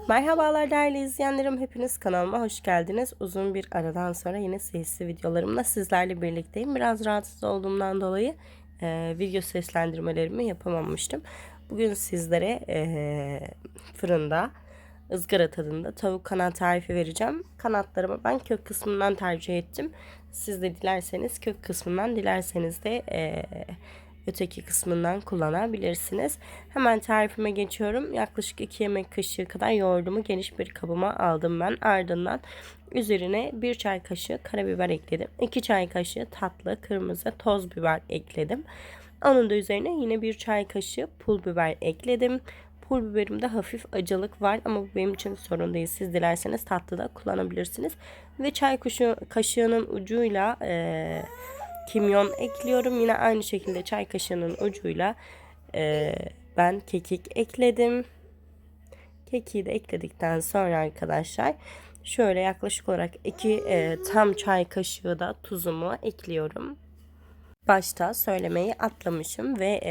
Merhabalar değerli izleyenlerim, hepiniz kanalıma hoş geldiniz. Uzun bir aradan sonra yine sesli videolarımla sizlerle birlikteyim. Biraz rahatsız olduğumdan dolayı video seslendirmelerimi yapamamıştım. Bugün sizlere fırında ızgara tadında tavuk kanat tarifi vereceğim. Kanatlarımı ben kök kısmından tercih ettim. Siz de dilerseniz kök kısmından, dilerseniz de öteki kısmından kullanabilirsiniz. Hemen tarifime geçiyorum. Yaklaşık 2 yemek kaşığı kadar yoğurdumu geniş bir kabıma aldım ben. Ardından üzerine 1 çay kaşığı karabiber ekledim. 2 çay kaşığı tatlı kırmızı toz biber ekledim. Onun da üzerine yine 1 çay kaşığı pul biber ekledim. Pul biberimde hafif acılık var ama bu benim için sorun değil. Siz dilerseniz tatlıda kullanabilirsiniz. Ve çay kaşığının ucuyla kimyon ekliyorum. Yine aynı şekilde çay kaşığının ucuyla ben kekik ekledim. Kekiği de ekledikten sonra arkadaşlar şöyle yaklaşık olarak 2 tam çay kaşığı da tuzumu ekliyorum. Başta söylemeyi atlamışım ve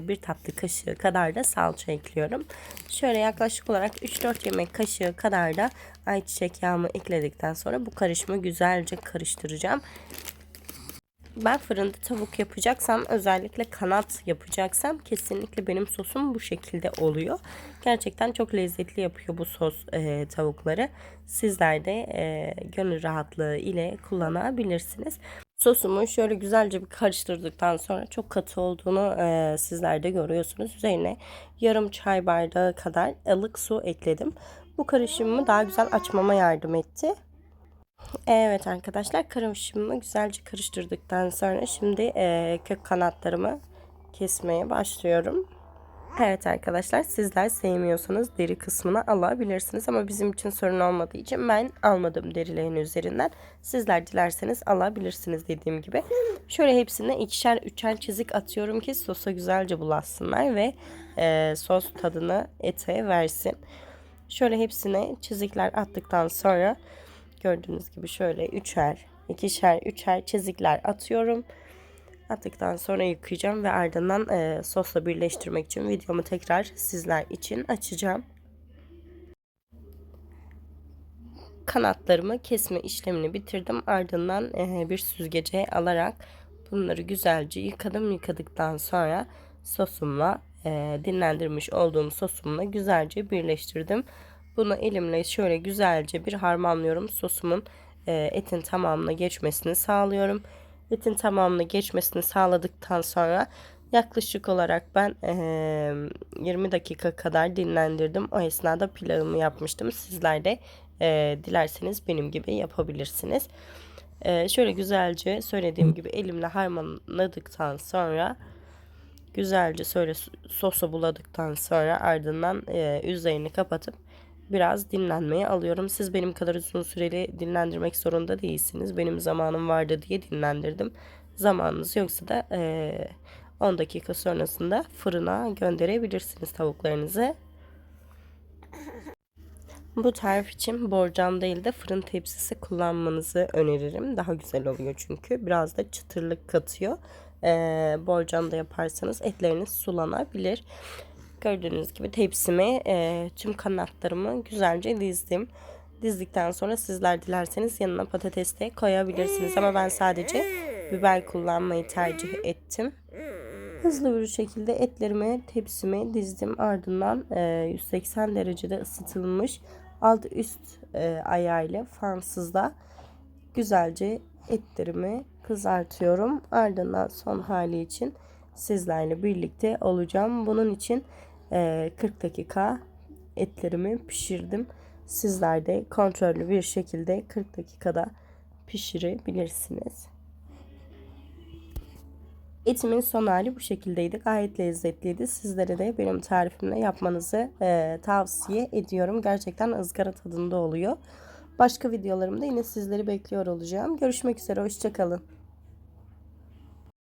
bir tatlı kaşığı kadar da salça ekliyorum. Şöyle yaklaşık olarak 3-4 yemek kaşığı kadar da ayçiçek yağımı ekledikten sonra bu karışımı güzelce karıştıracağım. Ben fırında tavuk yapacaksam, özellikle kanat yapacaksam kesinlikle benim sosum bu şekilde oluyor. Gerçekten çok lezzetli yapıyor bu sos tavukları. Sizler de gönül rahatlığı ile kullanabilirsiniz. Sosumu şöyle güzelce bir karıştırdıktan sonra çok katı olduğunu sizler de görüyorsunuz. Üzerine yarım çay bardağı kadar ılık su ekledim. Bu karışımımı daha güzel açmama yardım etti. Evet arkadaşlar, karışımımı güzelce karıştırdıktan sonra şimdi kök kanatlarımı kesmeye başlıyorum. Evet arkadaşlar, sizler sevmiyorsanız deri kısmını alabilirsiniz ama bizim için sorun olmadığı için ben almadım derilerin üzerinden. Sizler dilerseniz alabilirsiniz dediğim gibi. Şöyle hepsine ikişer üçer çizik atıyorum ki sosa güzelce bulaşsınlar ve sos tadını ete versin. Şöyle hepsine çizikler attıktan sonra gördüğünüz gibi şöyle ikişer üçer çizikler atıyorum. Attıktan sonra yıkayacağım ve ardından sosla birleştirmek için videomu tekrar sizler için açacağım. Kanatlarımı kesme işlemini bitirdim. Ardından bir süzgece alarak bunları güzelce yıkadım. Yıkadıktan sonra sosumla dinlendirmiş olduğum sosumla güzelce birleştirdim. Bunu elimle şöyle güzelce bir harmanlıyorum. Sosumun etin tamamına geçmesini sağlıyorum. Etin tamamına geçmesini sağladıktan sonra yaklaşık olarak ben 20 dakika kadar dinlendirdim. O esnada pilavımı yapmıştım. Sizler de dilerseniz benim gibi yapabilirsiniz. Şöyle güzelce söylediğim gibi elimle harmanladıktan sonra güzelce şöyle sosa buladıktan sonra ardından üzerini kapatıp biraz dinlenmeye alıyorum. Siz benim kadar uzun süreli dinlendirmek zorunda değilsiniz. Benim zamanım vardı diye dinlendirdim. Zamanınız yoksa da 10 dakika sonrasında fırına gönderebilirsiniz tavuklarınızı. Bu tarif için borcam değil de fırın tepsisi kullanmanızı öneririm. Daha güzel oluyor çünkü. Biraz da çıtırlık katıyor. Borcamda yaparsanız etleriniz sulanabilir. Gördüğünüz gibi tepsime tüm kanatlarımı güzelce dizdim. Dizdikten sonra sizler dilerseniz yanına patates de koyabilirsiniz. Ama ben sadece biber kullanmayı tercih ettim. Hızlı bir şekilde etlerimi tepsime dizdim. Ardından 180 derecede ısıtılmış alt üst ayarıyla fansızda güzelce etlerimi kızartıyorum. Ardından son hali için sizlerle birlikte olacağım. Bunun için 40 dakika etlerimi pişirdim. Sizler de kontrollü bir şekilde 40 dakikada pişirebilirsiniz. Etimin son hali bu şekildeydi. Gayet lezzetliydi. Sizlere de benim tarifimle yapmanızı tavsiye ediyorum. Gerçekten ızgara tadında oluyor. Başka videolarımda yine sizleri bekliyor olacağım. Görüşmek üzere. Hoşça kalın.